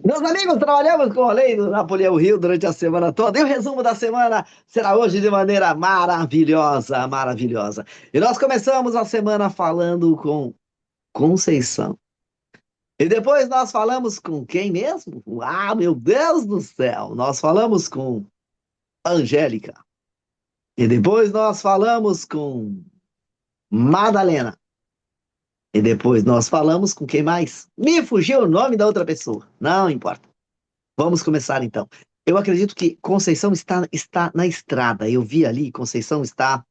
Meus amigos, trabalhamos com a lei do Napoleão Hill durante a semana toda. E o resumo da semana será hoje de maneira maravilhosa, maravilhosa. E nós começamos a semana falando com Conceição. E depois nós falamos com quem mesmo? Ah, meu Deus do céu! Nós falamos com Angélica. E depois nós falamos com Madalena. E depois nós falamos com quem mais? Me fugiu o nome da outra pessoa. Não importa. Vamos começar então. Eu acredito que Conceição está na estrada. Eu vi ali, Conceição está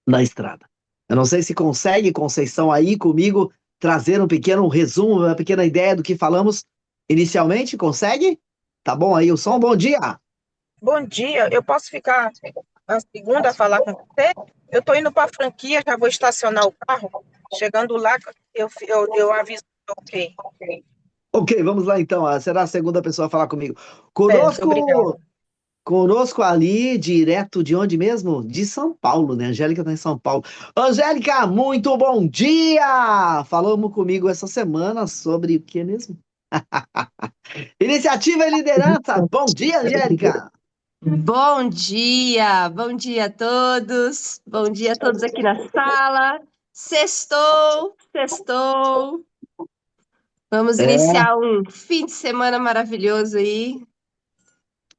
na estrada. Eu não sei se consegue, Conceição, aí comigo, trazer um pequeno resumo, uma pequena ideia do que falamos inicialmente. Consegue? Tá bom aí o som? Bom dia! Bom dia, eu posso ficar na segunda a falar com você? Eu estou indo para a franquia, já vou estacionar o carro. Chegando lá, eu aviso. Ok, Ok, vamos lá então. Será a segunda pessoa a falar comigo. certo, obrigada. Conosco ali, direto de onde mesmo? De São Paulo, né? Angélica está em São Paulo. Angélica, muito bom dia! Falamos comigo essa semana sobre o que mesmo? Iniciativa e liderança. Bom dia, Angélica! Bom dia a todos. Bom dia a todos aqui na sala. Sextou, sextou. Vamos É, iniciar um fim de semana maravilhoso aí.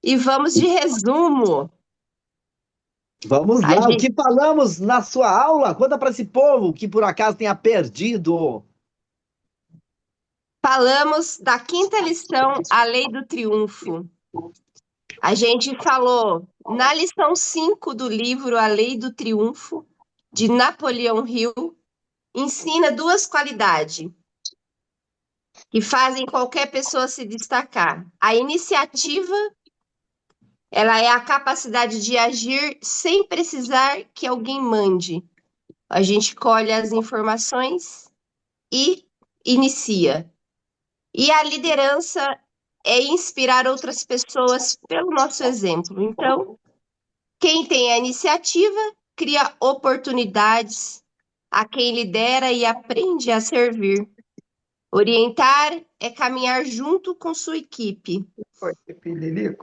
E vamos de resumo. vamos A lá. O gente que falamos na sua aula? Conta para esse povo que por acaso tenha perdido. falamos da quinta lição, a Lei do Triunfo. A gente falou na lição 5 do livro A Lei do Triunfo, de Napoleão Hill, ensina duas qualidades que fazem qualquer pessoa se destacar. A iniciativa, ela é a capacidade de agir sem precisar que alguém mande. A gente colhe as informações e inicia. E a liderança é inspirar outras pessoas pelo nosso exemplo. Então, quem tem a iniciativa cria oportunidades a quem lidera e aprende a servir. Orientar é caminhar junto com sua equipe.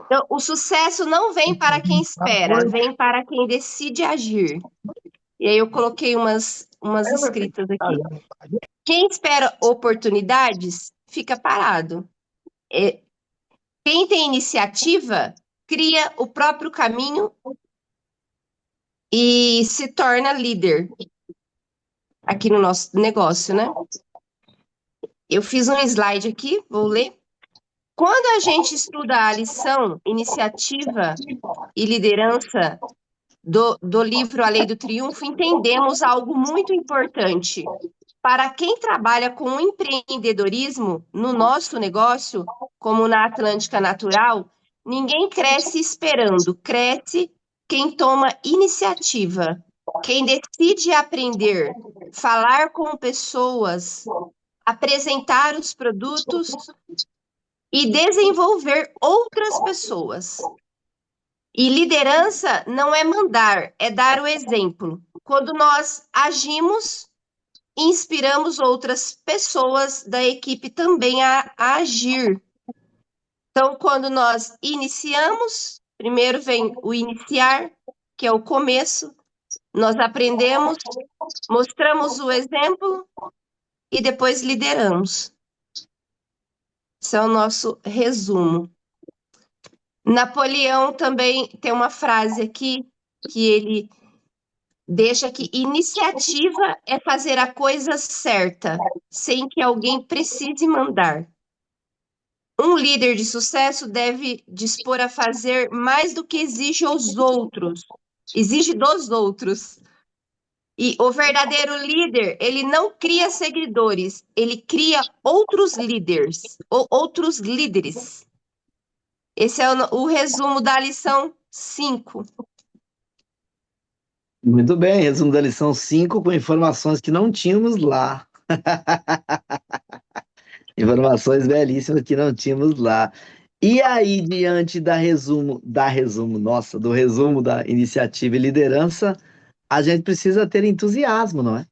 Então, o sucesso não vem para quem espera, vem para quem decide agir. E aí eu coloquei umas escritas aqui. Quem espera oportunidades fica parado. É, quem tem iniciativa cria o próprio caminho e se torna líder aqui no nosso negócio, né? Eu fiz um slide aqui, vou ler. Quando a gente estuda a lição iniciativa e liderança do livro A Lei do Triunfo, entendemos algo muito importante. Para quem trabalha com empreendedorismo no nosso negócio, como na Atlântica Natural, ninguém cresce esperando, cresce quem toma iniciativa, quem decide aprender, falar com pessoas, apresentar os produtos e desenvolver outras pessoas. E liderança não é mandar, é dar o exemplo. Quando nós agimos, inspiramos outras pessoas da equipe também a agir. Então, quando nós iniciamos, primeiro vem o iniciar, que é o começo, nós aprendemos, mostramos o exemplo e depois lideramos. Esse é o nosso resumo. Napoleão também tem uma frase aqui que ele deixa que iniciativa é fazer a coisa certa, sem que alguém precise mandar. Um líder de sucesso deve dispor a fazer mais do que exige aos outros, exige dos outros. E o verdadeiro líder, ele não cria seguidores, ele cria outros líderes, ou outros líderes. Esse é o resumo da lição 5. Muito bem, resumo da lição 5 com informações que não tínhamos lá. Informações belíssimas que não tínhamos lá. E aí, diante do resumo da iniciativa e liderança, a gente precisa ter entusiasmo, não é?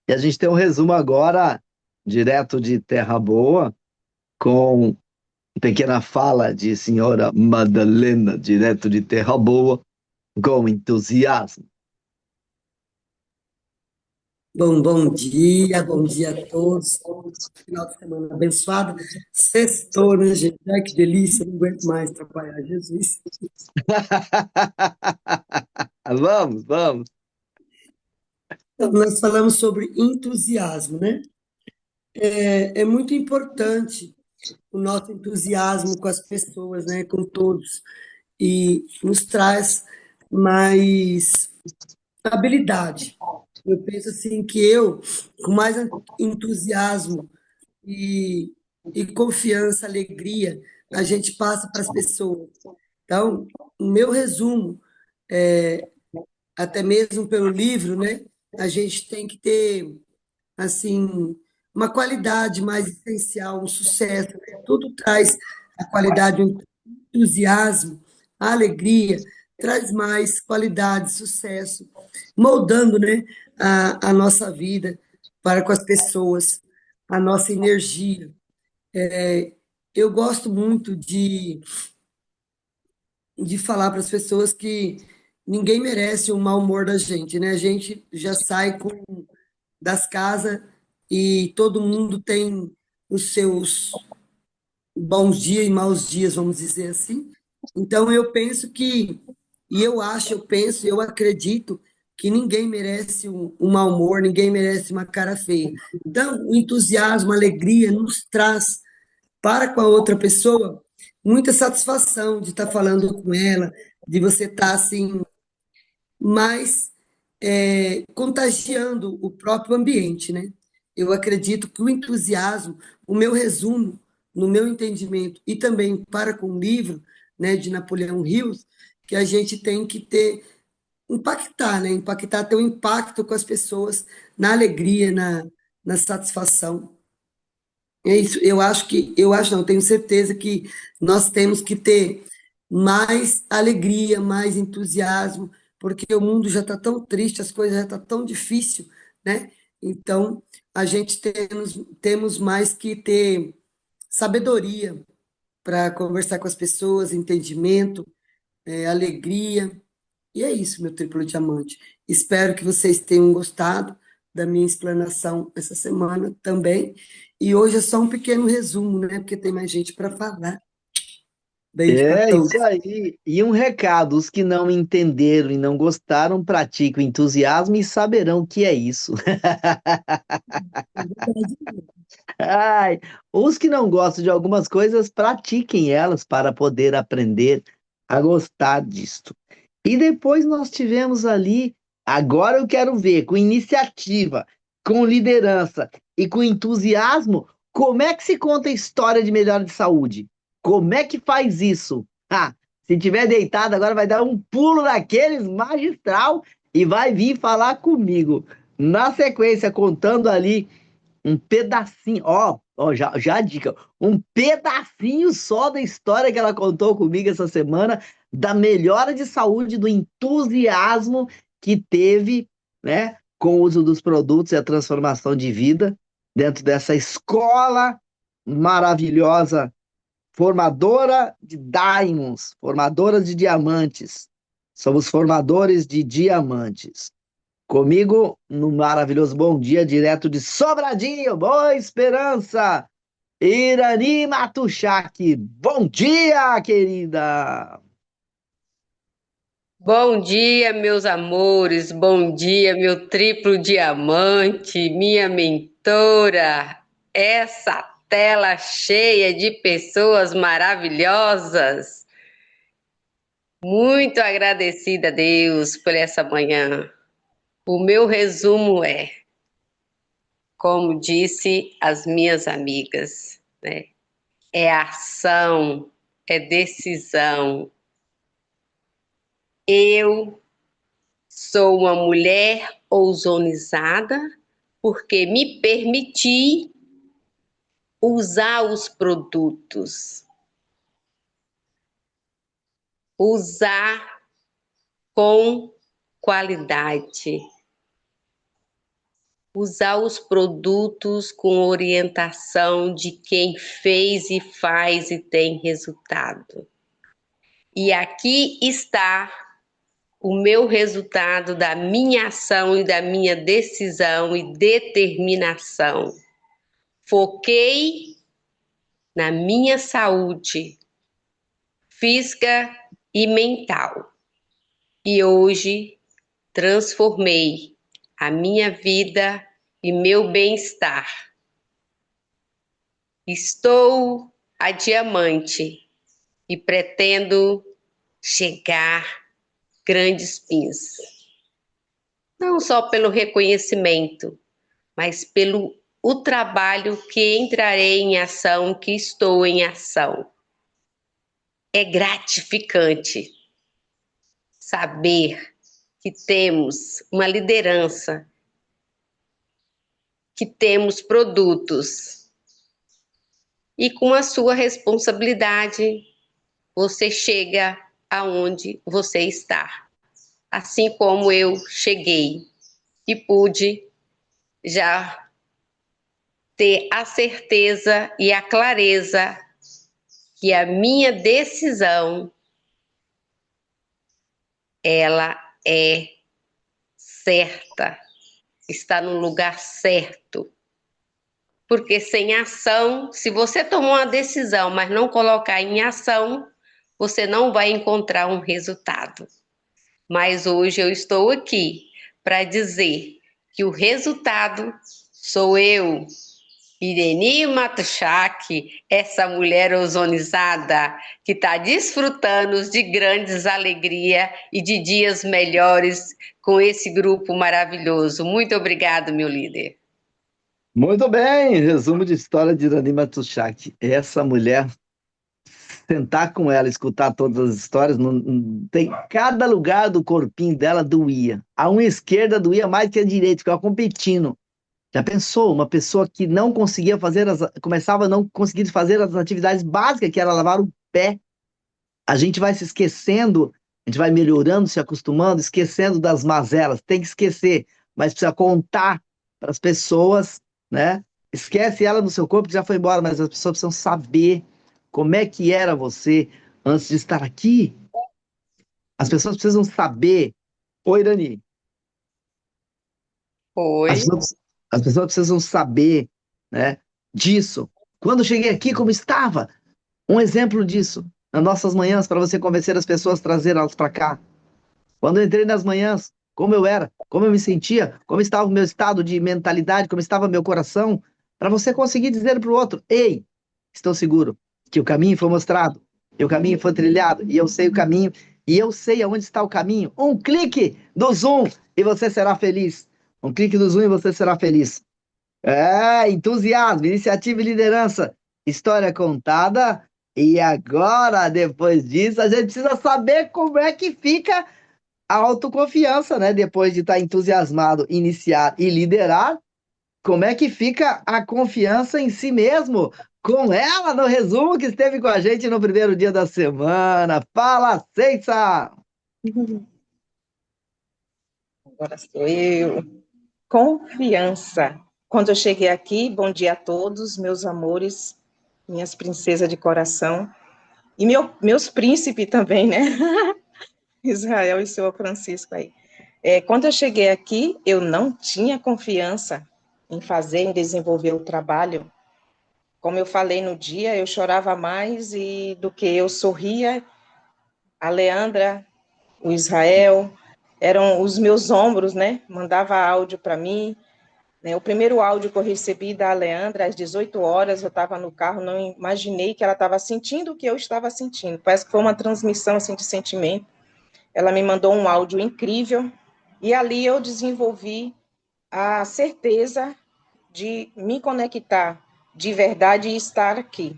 E a gente tem um resumo agora, direto de Terra Boa, com Pequena fala de senhora Madalena, direto de Terra Boa, com entusiasmo. Bom dia a todos. Final de semana abençoado. Sextou, né, gente? Ai, que delícia, não aguento mais trabalhar, Jesus. Vamos, vamos. Então, nós falamos sobre entusiasmo, né? É muito importante o nosso entusiasmo com as pessoas, né? Com todos. E nos traz mais habilidade. Eu penso assim que eu, com mais entusiasmo e, e confiança, alegria, a gente passa para as pessoas. Então, o meu resumo, até mesmo pelo livro, né? A gente tem que ter, assim, uma qualidade mais essencial, um sucesso, né? Tudo traz a qualidade, o entusiasmo, a alegria, traz mais qualidade, sucesso, moldando, né, a nossa vida para com as pessoas, a nossa energia. Eu gosto muito de falar para as pessoas que ninguém merece o mau humor da gente, né? A gente já sai das casas e todo mundo tem os seus bons dias e maus dias, vamos dizer assim. Então eu penso que, e eu acho, eu penso, eu acredito que ninguém merece um mau humor, ninguém merece uma cara feia. Então, o entusiasmo, a alegria nos traz para com a outra pessoa muita satisfação de estar falando com ela, de você estar assim, mais contagiando o próprio ambiente, né? Eu acredito que o entusiasmo, o meu resumo, no meu entendimento, e também para com o livro, né, de Napoleão Hill, que a gente tem que ter, impactar, né? Impactar, ter um impacto com as pessoas na alegria, na satisfação. É isso, eu acho, não, tenho certeza que nós temos que ter mais alegria, mais entusiasmo, porque o mundo já está tão triste, as coisas já estão tão difícil, né? Então, a gente temos mais que ter sabedoria para conversar com as pessoas, entendimento, alegria, e é isso, meu triplo diamante. Espero que vocês tenham gostado da minha explanação essa semana também. E hoje é só um pequeno resumo, né? Porque tem mais gente para falar. Beijo para É todos. isso aí. E um recado: os que não entenderam e não gostaram, pratiquem o entusiasmo e saberão o que é isso. Ai, os que não gostam de algumas coisas, pratiquem elas para poder aprender a gostar disto. E depois nós tivemos ali, agora eu quero ver, com iniciativa, com liderança e com entusiasmo, como é que se conta a história de melhora de saúde? Como é que faz isso? Ah, se tiver deitado agora vai dar um pulo daqueles magistral e vai vir falar comigo. Na sequência, contando ali um pedacinho, já a dica, um pedacinho só da história que ela contou comigo essa semana, da melhora de saúde, do entusiasmo que teve, né, com o uso dos produtos e a transformação de vida dentro dessa escola maravilhosa, formadora de diamonds, formadora de diamantes. Somos formadores de diamantes. Comigo, no maravilhoso Bom Dia, direto de Sobradinho, Boa Esperança, Irani Matuchak. Bom dia, querida! Bom dia, meus amores. Bom dia, meu triplo diamante, minha mentora. Essa tela cheia de pessoas maravilhosas. Muito agradecida a Deus por essa manhã. O meu resumo é, como disse as minhas amigas, né? É ação, é decisão. Eu sou uma mulher ozonizada porque me permiti usar os produtos, usar com qualidade. usar os produtos com orientação de quem fez e faz e tem resultado. E aqui está o meu resultado da minha ação e da minha decisão e determinação. Foquei na minha saúde física e mental. E hoje transformei a minha vida e meu bem-estar. Estou a diamante e pretendo chegar grandes pins. Não só pelo reconhecimento, mas pelo o trabalho que entrarei em ação, que estou em ação. É gratificante saber que temos uma liderança, que temos produtos e com a sua responsabilidade você chega aonde você está. Assim como eu cheguei e pude já ter a certeza e a clareza que a minha decisão ela é certa, está no lugar certo. Porque sem ação, se você tomou uma decisão, mas não colocar em ação, você não vai encontrar um resultado. Mas hoje eu estou aqui para dizer que o resultado sou eu, Ireni Matuchak, essa mulher ozonizada que está desfrutando de grandes alegrias e de dias melhores com esse grupo maravilhoso. Muito obrigado, meu líder. Muito bem, resumo de história de Irani Matuchak. Essa mulher, sentar com ela, escutar todas as histórias, tem cada lugar do corpinho dela doía. A unha esquerda doía mais que a direita, ficava competindo. Já pensou? Uma pessoa que não conseguia fazer, começava a não conseguir fazer as atividades básicas, que era lavar o pé. A gente vai se esquecendo, a gente vai melhorando, se acostumando, esquecendo das mazelas. Tem que esquecer, mas precisa contar para as pessoas, né? Esquece ela no seu corpo que já foi embora, mas as pessoas precisam saber como é que era você antes de estar aqui. As pessoas precisam saber. Oi, Irani. Oi. As pessoas precisam saber, né, disso. Quando eu cheguei aqui, como estava? Um exemplo disso, nas nossas manhãs, para você convencer as pessoas, trazer elas para cá. Quando eu entrei nas manhãs, como eu era, como eu me sentia, como estava o meu estado de mentalidade, como estava meu coração, para você conseguir dizer para o outro: ei, estou seguro que o caminho foi mostrado, e o caminho foi trilhado, e eu sei o caminho, e eu sei aonde está o caminho. Um clique do Zoom e você será feliz. Um clique do Zoom e você será feliz. É, entusiasmo, iniciativa e liderança. História contada. E agora, depois disso, a gente precisa saber como é que fica a autoconfiança, né? Depois de estar entusiasmado, iniciar e liderar, como é que fica a confiança em si mesmo? Com ela, no resumo, que esteve com a gente no primeiro dia da semana. Fala, Ceissa! Agora sou eu. Confiança. Quando eu cheguei aqui, bom dia a todos, meus amores, minhas princesas de coração, e meus príncipes também, né? Israel e seu Francisco aí. Quando eu cheguei aqui, eu não tinha confiança em fazer, em desenvolver o trabalho. Como eu falei no dia, eu chorava mais do que eu sorria. A Leandra, o Israel, eram os meus ombros, né? Mandava áudio para mim. Né? O primeiro áudio que eu recebi da Leandra, às 18 horas, eu estava no carro, não imaginei que ela estava sentindo o que eu estava sentindo. Parece que foi uma transmissão assim, de sentimento. Ela me mandou um áudio incrível, e ali eu desenvolvi a certeza de me conectar de verdade e estar aqui.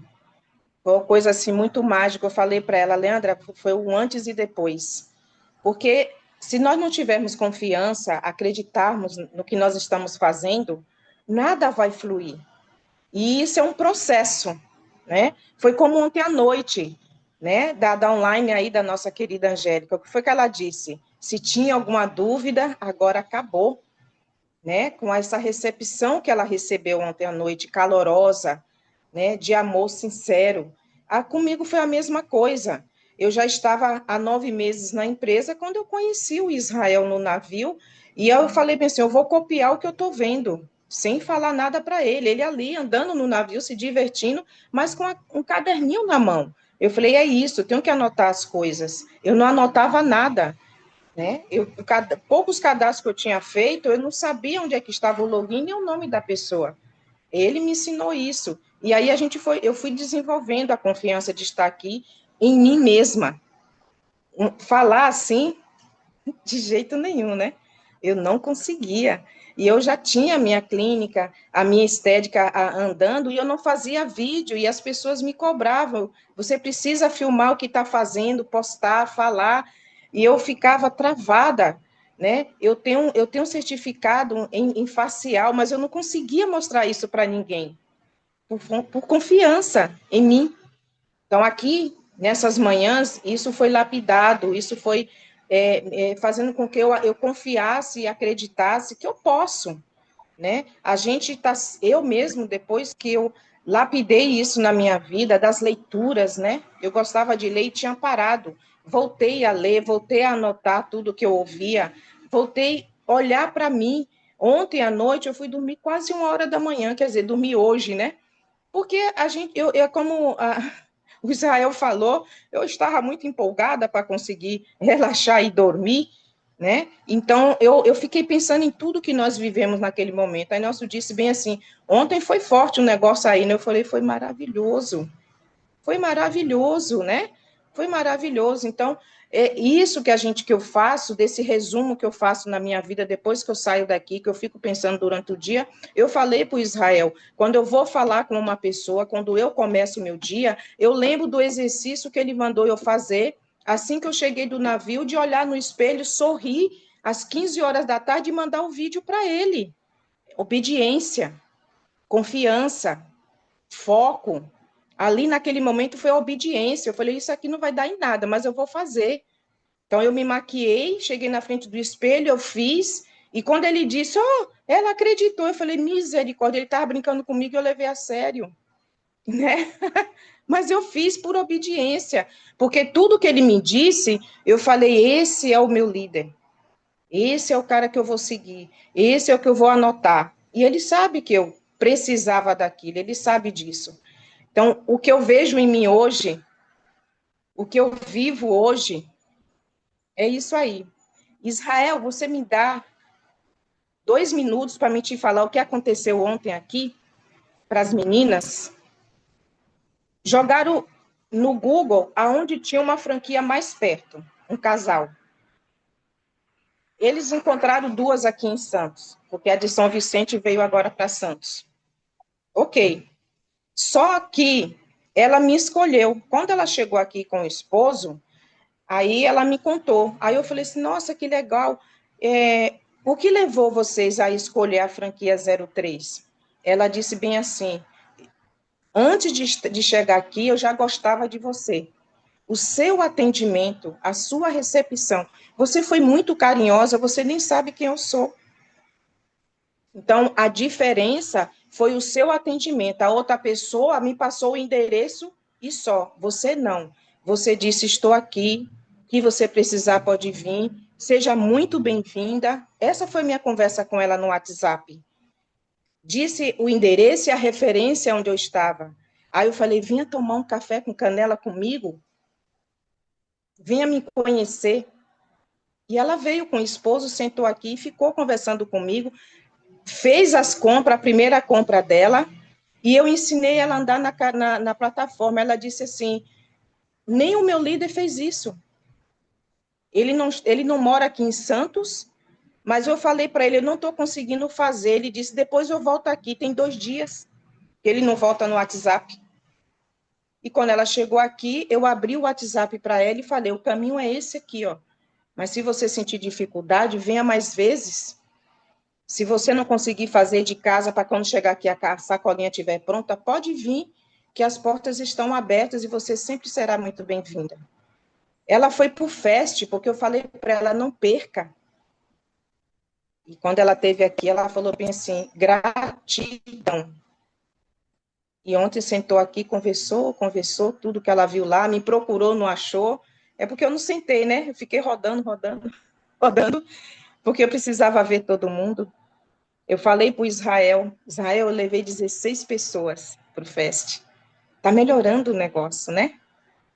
Foi uma coisa assim muito mágica. Eu falei para ela, Leandra, foi o antes e depois. Porque se nós não tivermos confiança, acreditarmos no que nós estamos fazendo, nada vai fluir. E isso é um processo, né? Foi como ontem à noite, né? Da online aí da nossa querida Angélica. O que foi que ela disse? Se tinha alguma dúvida, agora acabou. né, com essa recepção que ela recebeu ontem à noite, calorosa, né, de amor sincero. Comigo foi a mesma coisa. Eu já estava há 9 meses na empresa quando eu conheci o Israel no navio, e eu falei bem assim, eu vou copiar o que eu estou vendo, sem falar nada para ele. Ele ali, andando no navio, se divertindo, mas com um caderninho na mão. Eu falei, é isso, eu tenho que anotar as coisas. Eu não anotava nada, né? Poucos cadastros que eu tinha feito, eu não sabia onde é que estava o login e o nome da pessoa. Ele me ensinou isso. E aí eu fui desenvolvendo a confiança de estar aqui em mim mesma. Falar assim, de jeito nenhum, né? Eu não conseguia. E eu já tinha a minha clínica, a minha estética andando, e eu não fazia vídeo, e as pessoas me cobravam. Você precisa filmar o que está fazendo, postar, falar. E eu ficava travada, né? Eu tenho um certificado em facial, mas eu não conseguia mostrar isso para ninguém, por confiança em mim. Então, aqui, nessas manhãs, isso foi lapidado, isso foi fazendo com que eu confiasse e acreditasse que eu posso, né? Eu mesmo, depois que eu lapidei isso na minha vida, das leituras, né? Eu gostava de ler e tinha parado. Voltei a ler, voltei a anotar tudo que eu ouvia, voltei a olhar para mim. Ontem à noite eu fui dormir quase 1 hora da manhã, quer dizer, dormi hoje, né? Porque como o Israel falou, eu estava muito empolgada para conseguir relaxar e dormir, né? Então, eu fiquei pensando em tudo que nós vivemos naquele momento. Aí Nelson disse bem assim, ontem foi forte o negócio aí, né? Eu falei, foi maravilhoso, né? Foi maravilhoso. Então, é isso que eu faço, desse resumo que eu faço na minha vida depois que eu saio daqui, que eu fico pensando durante o dia. Eu falei para o Israel, quando eu vou falar com uma pessoa, quando eu começo o meu dia, eu lembro do exercício que ele mandou eu fazer assim que eu cheguei do navio, de olhar no espelho, sorrir às 15 horas da tarde e mandar o vídeo para ele. Obediência, confiança, foco. Ali naquele momento foi a obediência. Eu falei, isso aqui não vai dar em nada, mas eu vou fazer. Então eu me maquiei, cheguei na frente do espelho, eu fiz, e quando ele disse, ela acreditou, eu falei, misericórdia, ele estava brincando comigo, eu levei a sério, né? Mas eu fiz por obediência, porque tudo que ele me disse, eu falei, esse é o meu líder, esse é o cara que eu vou seguir, esse é o que eu vou anotar. E ele sabe que eu precisava daquilo, ele sabe disso. Então, o que eu vejo em mim hoje, o que eu vivo hoje, é isso aí. Israel, você me dá 2 minutos para me te falar o que aconteceu ontem aqui para as meninas? Jogaram no Google aonde tinha uma franquia mais perto, um casal. Eles encontraram 2 aqui em Santos, porque a de São Vicente veio agora para Santos. Ok. Só que ela me escolheu. Quando ela chegou aqui com o esposo, aí ela me contou. Aí eu falei assim, nossa, que legal. O que levou vocês a escolher a franquia 03? Ela disse bem assim, antes de chegar aqui, eu já gostava de você. O seu atendimento, a sua recepção, você foi muito carinhosa, você nem sabe quem eu sou. Então, a diferença foi o seu atendimento. A outra pessoa me passou o endereço e só. Você não. Você disse, estou aqui, o que você precisar pode vir, seja muito bem-vinda. Essa foi minha conversa com ela no WhatsApp. Disse o endereço e a referência onde eu estava. Aí eu falei, vinha tomar um café com canela comigo? Vinha me conhecer. E ela veio com o esposo, sentou aqui e ficou conversando comigo, fez as compras, a primeira compra dela, e eu ensinei ela a andar na plataforma. Ela disse assim, nem o meu líder fez isso. Ele não mora aqui em Santos, mas eu falei para ele, eu não estou conseguindo fazer. Ele disse, depois eu volto aqui, tem 2 dias. Ele não volta no WhatsApp. E quando ela chegou aqui, eu abri o WhatsApp para ela e falei, o caminho é esse aqui, ó. Mas se você sentir dificuldade, venha mais vezes. Se você não conseguir fazer de casa para quando chegar aqui a sacolinha estiver pronta, pode vir, que as portas estão abertas e você sempre será muito bem-vinda. Ela foi para o Fest, porque eu falei para ela, não perca. E quando ela esteve aqui, ela falou bem assim, gratidão. E ontem sentou aqui, conversou, tudo que ela viu lá, me procurou, não achou. É porque eu não sentei, né? Eu fiquei rodando, porque eu precisava ver todo mundo. Eu falei para o Israel, eu levei 16 pessoas para o Fest. Tá melhorando o negócio, né?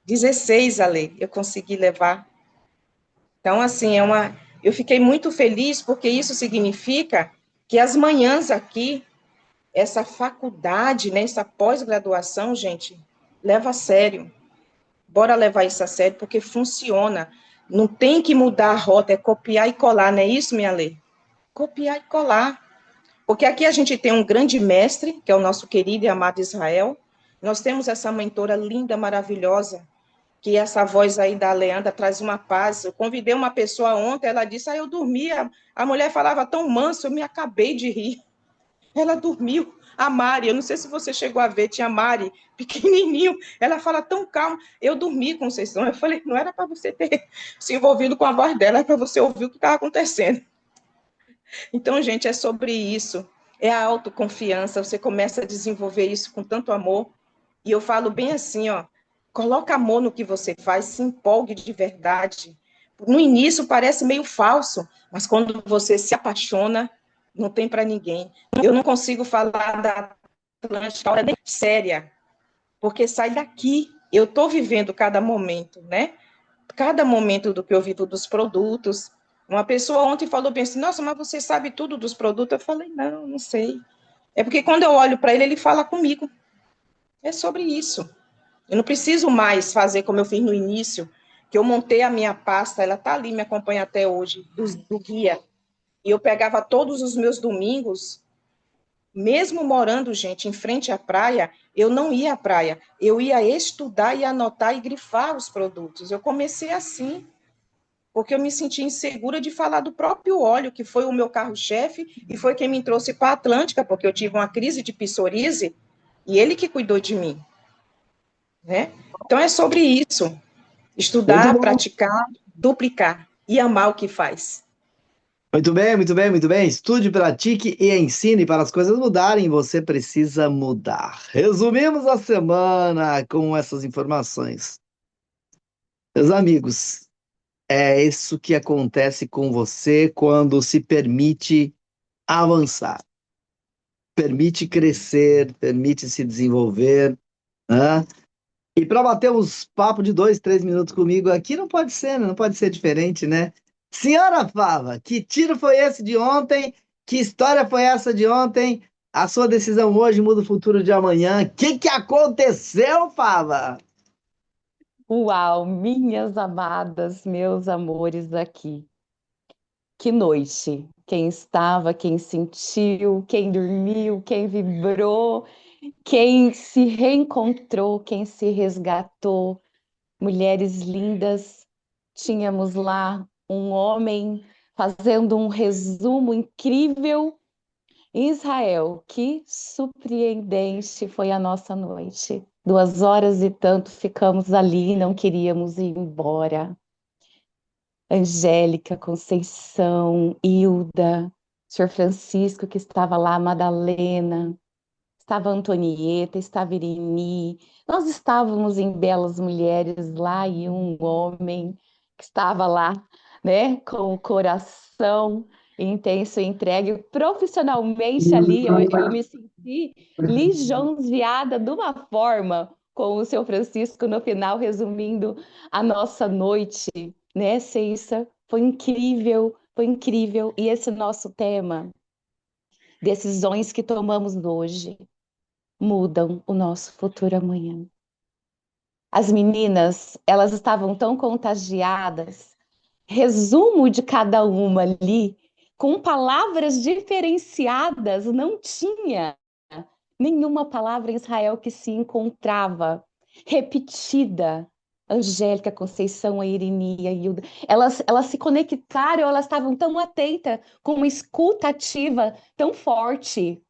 16, Ale, eu consegui levar. Então, assim, eu fiquei muito feliz, porque isso significa que as manhãs aqui, essa faculdade, né, essa pós-graduação, gente, leva a sério. Bora levar isso a sério, porque funciona. Não tem que mudar a rota, é copiar e colar, não é isso, minha lei? Copiar e colar. Porque aqui a gente tem um grande mestre, que é o nosso querido e amado Israel. Nós temos essa mentora linda, maravilhosa, que essa voz aí da Leandra traz uma paz. Eu convidei uma pessoa ontem, ela disse, eu dormia. A mulher falava tão manso, eu me acabei de rir. Ela dormiu. A Mari, eu não sei se você chegou a ver, tinha a Mari, pequenininho, ela fala tão calma. Eu dormi, Conceição. Eu falei, não era para você ter se envolvido com a voz dela, era para você ouvir o que estava acontecendo. Então, gente, é sobre isso. É a autoconfiança. Você começa a desenvolver isso com tanto amor. E eu falo bem assim, ó, coloca amor no que você faz, se empolgue de verdade. No início parece meio falso, mas quando você se apaixona, não tem para ninguém. Eu não consigo falar da Atlântica nem séria, porque sai daqui. Eu estou vivendo cada momento, né? Cada momento do que eu vivo dos produtos. Uma pessoa ontem falou bem assim, nossa, mas você sabe tudo dos produtos? Eu falei, não, não sei. É porque quando eu olho para ele, ele fala comigo. É sobre isso. Eu não preciso mais fazer como eu fiz no início, que eu montei a minha pasta, ela está ali, me acompanha até hoje, do guia. E eu pegava todos os meus domingos, mesmo morando, gente, em frente à praia, eu não ia à praia. Eu ia estudar e anotar e grifar os produtos. Eu comecei assim, porque eu me senti insegura de falar do próprio óleo, que foi o meu carro-chefe e foi quem me trouxe para a Atlântica, porque eu tive uma crise de psoríase e ele que cuidou de mim, né? Então é sobre isso. Muito Estudar, bom. praticar, duplicar e amar o que faz. Muito bem, muito bem, muito bem. Estude, pratique e ensine. Para as coisas mudarem, você precisa mudar. Resumimos a semana com essas informações. Meus amigos, é isso que acontece com você quando se permite avançar, permite crescer, permite se desenvolver, né? E para bater uns papos de 2, 3 minutos comigo aqui, não pode ser, né? Não pode ser diferente, né? Senhora Fava, que tiro foi esse de ontem? Que história foi essa de ontem? A sua decisão hoje muda o futuro de amanhã. O que aconteceu, Fava? Uau, minhas amadas, meus amores aqui. Que noite! Quem estava, quem sentiu, quem dormiu, quem vibrou, quem se reencontrou, quem se resgatou. Mulheres lindas. Tínhamos lá um homem fazendo um resumo incrível. Israel, que surpreendente foi a nossa noite. 2 horas e tanto ficamos ali, não queríamos ir embora. Angélica, Conceição, Hilda, Sr. Francisco que estava lá, Madalena, estava Antonieta, estava Irini. Nós estávamos em Belas Mulheres lá e um homem que estava lá, né, com o coração intenso e entregue. Profissionalmente ali, eu me senti lisonjeada de uma forma com o seu Francisco no final, resumindo a nossa noite, né, Ceissa? Foi incrível, foi incrível. E esse nosso tema, decisões que tomamos hoje mudam o nosso futuro amanhã. As meninas, elas estavam tão contagiadas, resumo de cada uma ali, com palavras diferenciadas, não tinha nenhuma palavra em Israel que se encontrava repetida. Angélica, Conceição, a Irini, a Hilda, elas se conectaram, elas estavam tão atentas, com uma escuta ativa tão forte,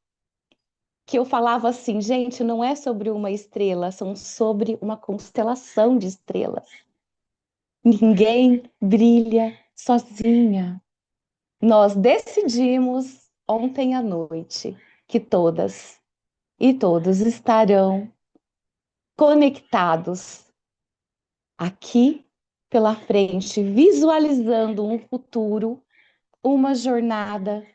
que eu falava assim, gente, não é sobre uma estrela, são sobre uma constelação de estrelas. Ninguém brilha sozinha. Nós decidimos ontem à noite que todas e todos estarão conectados aqui pela frente, visualizando um futuro, uma jornada,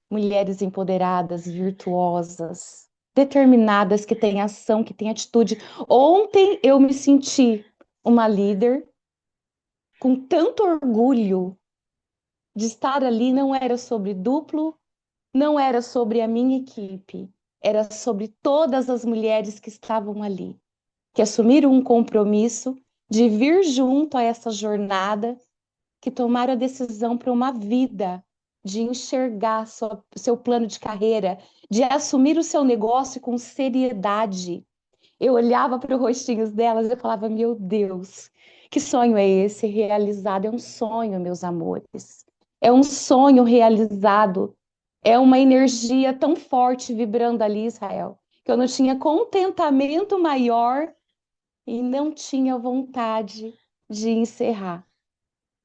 mulheres empoderadas, virtuosas, determinadas, que têm ação, que têm atitude. Ontem eu me senti uma líder com tanto orgulho de estar ali. Não era sobre duplo, não era sobre a minha equipe, era sobre todas as mulheres que estavam ali, que assumiram um compromisso de vir junto a essa jornada, que tomaram a decisão para uma vida, de enxergar seu plano de carreira, de assumir o seu negócio com seriedade. Eu olhava para os rostinhos delas e falava, meu Deus, que sonho é esse realizado? É um sonho, meus amores. É um sonho realizado. É uma energia tão forte vibrando ali, Israel, que eu não tinha contentamento maior e não tinha vontade de encerrar,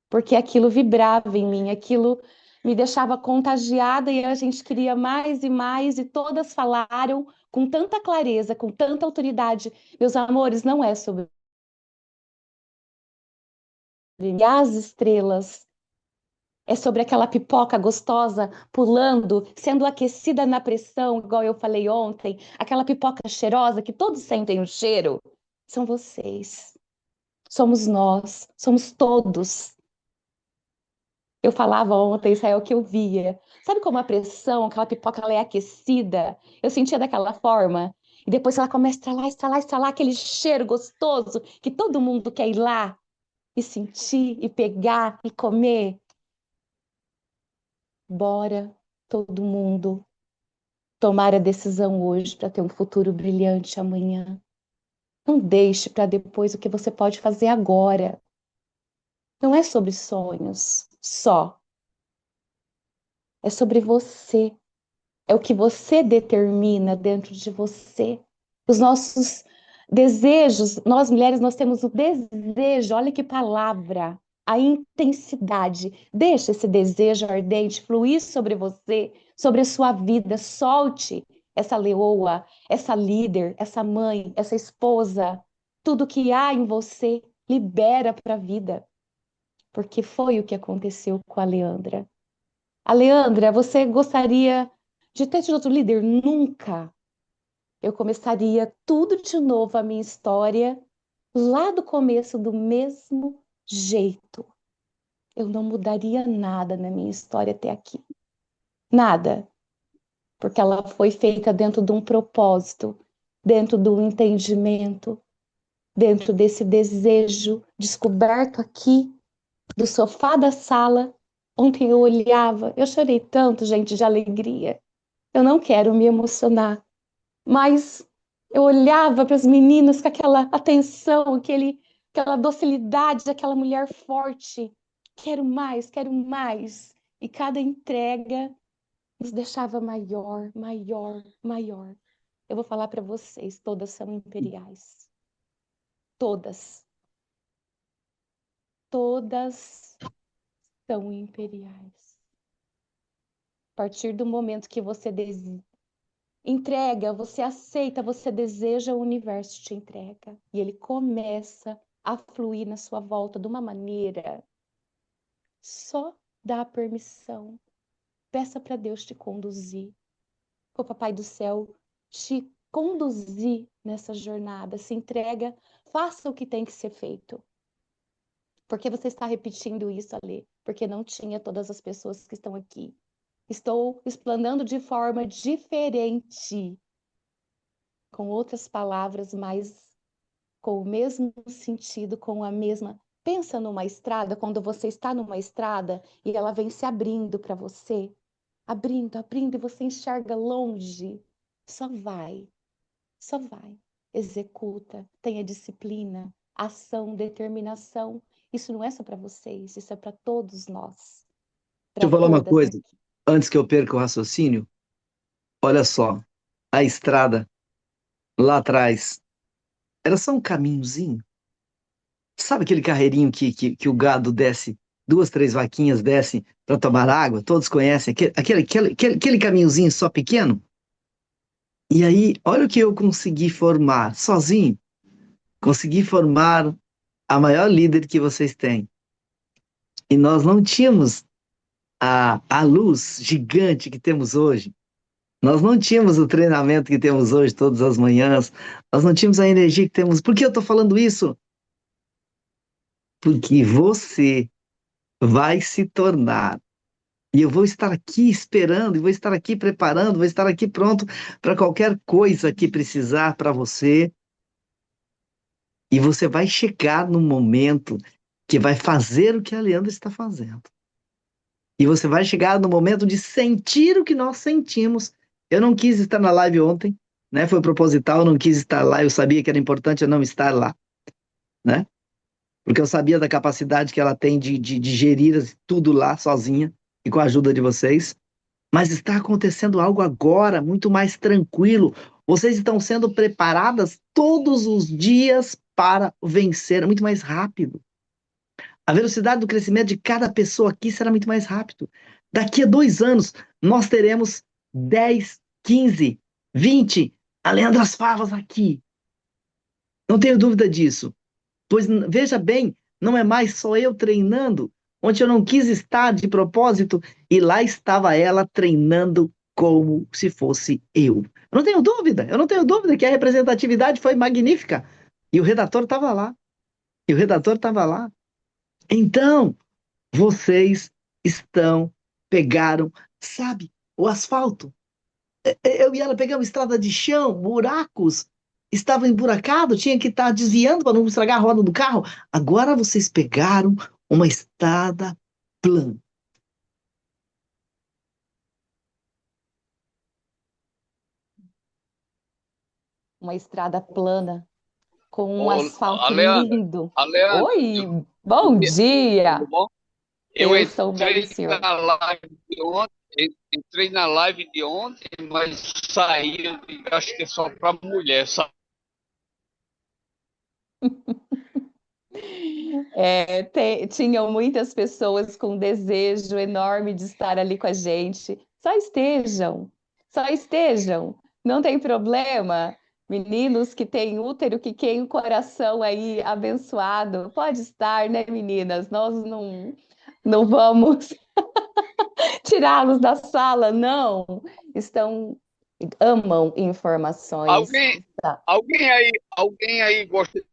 porque aquilo vibrava em mim, aquilo me deixava contagiada e a gente queria mais e mais, e todas falaram com tanta clareza, com tanta autoridade. Meus amores, não é sobre as estrelas, é sobre aquela pipoca gostosa pulando, sendo aquecida na pressão, igual eu falei ontem, aquela pipoca cheirosa que todos sentem o cheiro. São vocês, somos nós, somos todos. Eu falava ontem, Israel, que eu via. Sabe como a pressão, aquela pipoca, ela é aquecida? Eu sentia daquela forma. E depois ela começa a estralar, estralar, estralar, aquele cheiro gostoso que todo mundo quer ir lá e sentir, e pegar, e comer. Bora, todo mundo, tomar a decisão hoje para ter um futuro brilhante amanhã. Não deixe para depois o que você pode fazer agora. Não é sobre sonhos só. É sobre você. É o que você determina dentro de você. Os nossos desejos, nós mulheres, nós temos o desejo, olha que palavra, a intensidade. Deixa esse desejo ardente fluir sobre você, sobre a sua vida. Solte essa leoa, essa líder, essa mãe, essa esposa. Tudo que há em você, libera para a vida. Porque foi o que aconteceu com a Leandra. A Leandra, você gostaria de ter tido outro líder? Nunca. Eu começaria tudo de novo, a minha história, lá do começo, do mesmo jeito. Eu não mudaria nada na minha história até aqui. Nada. Porque ela foi feita dentro de um propósito, dentro do entendimento, dentro desse desejo descoberto aqui, do sofá da sala. Ontem eu olhava, eu chorei tanto, gente, de alegria. Eu não quero me emocionar, mas eu olhava para as meninas com aquela atenção, aquela docilidade daquela mulher forte. Quero mais, quero mais. E cada entrega nos deixava maior, maior, maior. Eu vou falar para vocês, todas são imperiais. Todas. Todas são imperiais. A partir do momento que você entrega, você aceita, você deseja, o universo te entrega. E ele começa a fluir na sua volta de uma maneira. Só dá permissão. Peça para Deus te conduzir. O Papai do Céu te conduzir nessa jornada. Se entrega, faça o que tem que ser feito. Porque você está repetindo isso ali? Porque não tinha todas as pessoas que estão aqui. Estou explanando de forma diferente, com outras palavras, mas com o mesmo sentido, com a mesma. Pensa numa estrada, quando você está numa estrada e ela vem se abrindo para você, abrindo, abrindo, e você enxerga longe. Só vai, só vai. Executa, tenha disciplina, ação, determinação. Isso não é só para vocês, isso é para todos nós, Deixa para eu falar uma todas coisa, aqui. antes que eu perca o raciocínio. Olha só, a estrada lá atrás era só um caminhozinho. Sabe aquele carreirinho que o gado desce duas, três vaquinhas descem para tomar água, todos conhecem aquele caminhozinho só pequeno. E aí, olha o que eu consegui formar sozinho. Consegui formar a maior líder que vocês têm. E nós não tínhamos a luz gigante que temos hoje. Nós não tínhamos o treinamento que temos hoje, todas as manhãs. Nós não tínhamos a energia que temos. Por que eu estou falando isso? Porque você vai se tornar. E eu vou estar aqui esperando, e vou estar aqui preparando, vou estar aqui pronto para qualquer coisa que precisar para você. E você vai chegar no momento que vai fazer o que a Leandra está fazendo. E você vai chegar no momento de sentir o que nós sentimos. Eu não quis estar na live ontem, né? Foi proposital, eu não quis estar lá, eu sabia que era importante eu não estar lá, né? Porque eu sabia da capacidade que ela tem de gerir tudo lá sozinha e com a ajuda de vocês. Mas está acontecendo algo agora, muito mais tranquilo. Vocês estão sendo preparadas todos os dias para vencer, muito mais rápido. A velocidade do crescimento de cada pessoa aqui será muito mais rápido. Daqui a 2 anos, nós teremos 10, 15, 20 Leandras Favas aqui. Não tenho dúvida disso. Pois, veja bem, não é mais só eu treinando, onde eu não quis estar de propósito, e lá estava ela treinando como se fosse eu. Eu não tenho dúvida que a representatividade foi magnífica. E o redator estava lá. E o redator estava lá. Então, vocês pegaram, sabe, o asfalto. Eu e ela pegamos estrada de chão, buracos, estava emburacado, tinha que estar desviando para não estragar a roda do carro. Agora vocês pegaram uma estrada plana. Uma estrada plana com um Ô, asfalto Leandra, lindo. Leandra, Oi, bom dia. tudo bom? Eu Eu sou bem, entrei senhor. na live de ontem, mas saí, eu acho que é só para mulher, sabe? Tinham muitas pessoas com um desejo enorme de estar ali com a gente. Só estejam, não tem problema. Meninos que têm útero, que têm o coração aí abençoado, pode estar, né, meninas? Nós não vamos tirá-los da sala, não. Amam informações. Alguém, Tá. alguém aí gosta